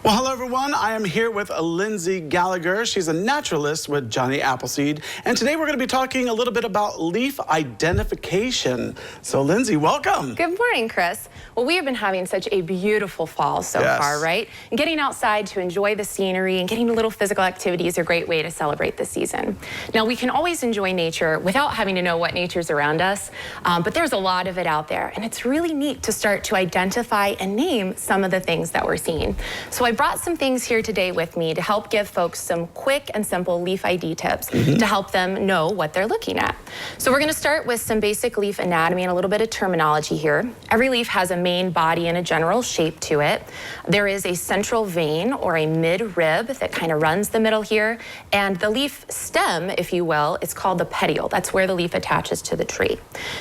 Well, hello everyone. I am here with Lindsey Gallagher. She's a naturalist with Johnny Appleseed. And today we're going to be talking a little bit about leaf identification. So Lindsey, welcome. Good morning, Chris. Well, we have been having such a beautiful fall so far, right? And getting outside to enjoy the scenery and getting a little physical activity is a great way to celebrate the season. Now, we can always enjoy nature without having to know what nature's around us, but there's a lot of it out there. And it's really neat to start to identify and name some of the things that we're seeing. So I brought some things here today with me to help give folks some quick and simple leaf ID tips to help them know what they're looking at. So we're going to start with some basic leaf anatomy and a little bit of terminology here. Every leaf has a main body and a general shape to it. There is a central vein or a mid-rib that kind of runs the middle here, and the leaf stem, if you will, is called the petiole. That's where the leaf attaches to the tree.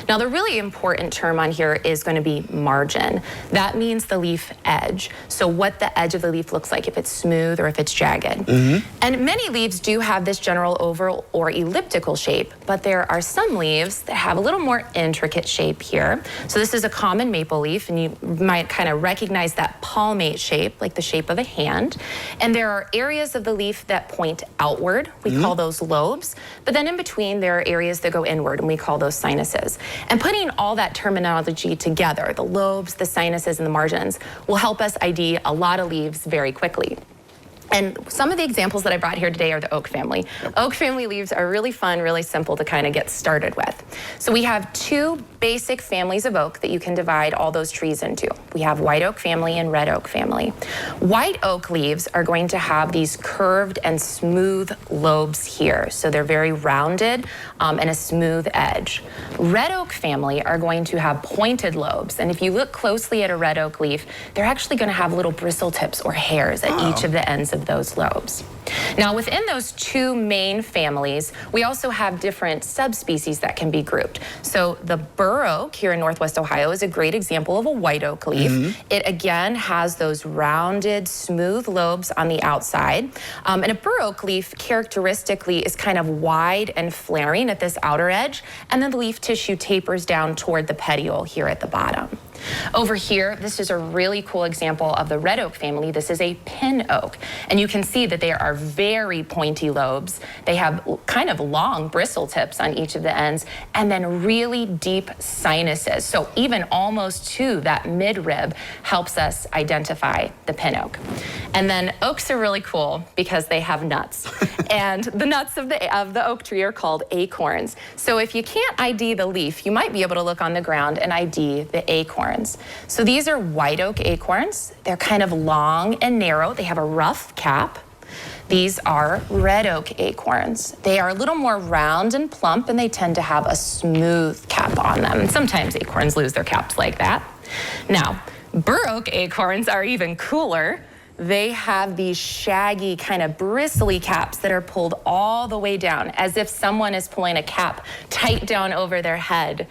Now, the really important term on here is going to be margin. That means the leaf edge. So what the edge of the leaf looks like, if it's smooth or if it's jagged. And many leaves do have this general oval or elliptical shape, but there are some leaves that have a little more intricate shape here. So this is a common maple leaf, and you might kind of recognize that palmate shape, like the shape of a hand. And there are areas of the leaf that point outward. We call those lobes. But then in between, there are areas that go inward, and we call those sinuses. And putting all that terminology together, the lobes, the sinuses, and the margins, will help us ID a lot of leaves very quickly. And some of the examples that I brought here today are the oak family. Oak family leaves are really fun, really simple to kind of get started with. So we have two basic families of oak that you can divide all those trees into. We have white oak family and red oak family. White oak leaves are going to have these curved and smooth lobes here. So they're very rounded and a smooth edge. Red oak family are going to have pointed lobes. And if you look closely at a red oak leaf, they're actually going to have little bristle tips or hairs at each of the ends of those lobes. Now, within those two main families, we also have different subspecies that can be grouped. So the bur oak here in Northwest Ohio is a great example of a white oak leaf. It again has those rounded, smooth lobes on the outside. And a bur oak leaf characteristically is kind of wide and flaring at this outer edge, and then the leaf tissue tapers down toward the petiole here at the bottom. Over here, this is a really cool example of the red oak family. This is a pin oak, and you can see that there are very pointy lobes. They have kind of long bristle tips on each of the ends, and then really deep sinuses. So even almost to that midrib helps us identify the pin oak. And then oaks are really cool because they have nuts. And the nuts of the oak tree are called acorns. So if you can't ID the leaf, you might be able to look on the ground and ID the acorn. So these are white oak acorns. They're kind of long and narrow. They have a rough cap. These are red oak acorns. They are a little more round and plump, and they tend to have a smooth cap on them. And sometimes acorns lose their caps like that. Now, bur oak acorns are even cooler. They have these shaggy, kind of bristly caps that are pulled all the way down, as if someone is pulling a cap tight down over their head.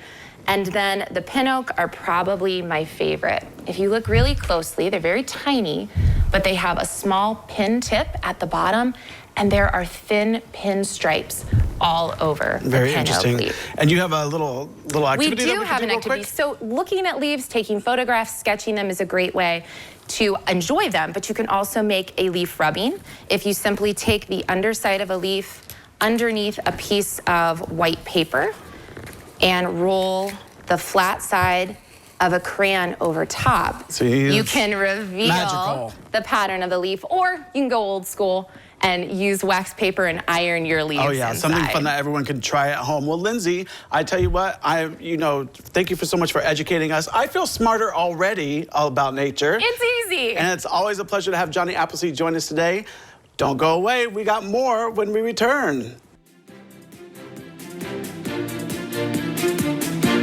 And then the pin oak are probably my favorite. If you look really closely, they're very tiny, but they have a small pin tip at the bottom, and there are thin pin stripes all over the pin oak leaf. And you have a little activity. We do have an activity. So looking at leaves, taking photographs, sketching them is a great way to enjoy them, but you can also make a leaf rubbing. If you simply take the underside of a leaf underneath a piece of white paper and roll the flat side of a crayon over top, you can reveal the pattern of the leaf, or you can go old school and use wax paper and iron your leaves inside. Something fun that everyone can try at home. Well, Lindsey, I tell you what, thank you so much for educating us. I feel smarter already about nature. It's easy. And it's always a pleasure to have Johnny Appleseed join us today. Don't go away. We got more when we return.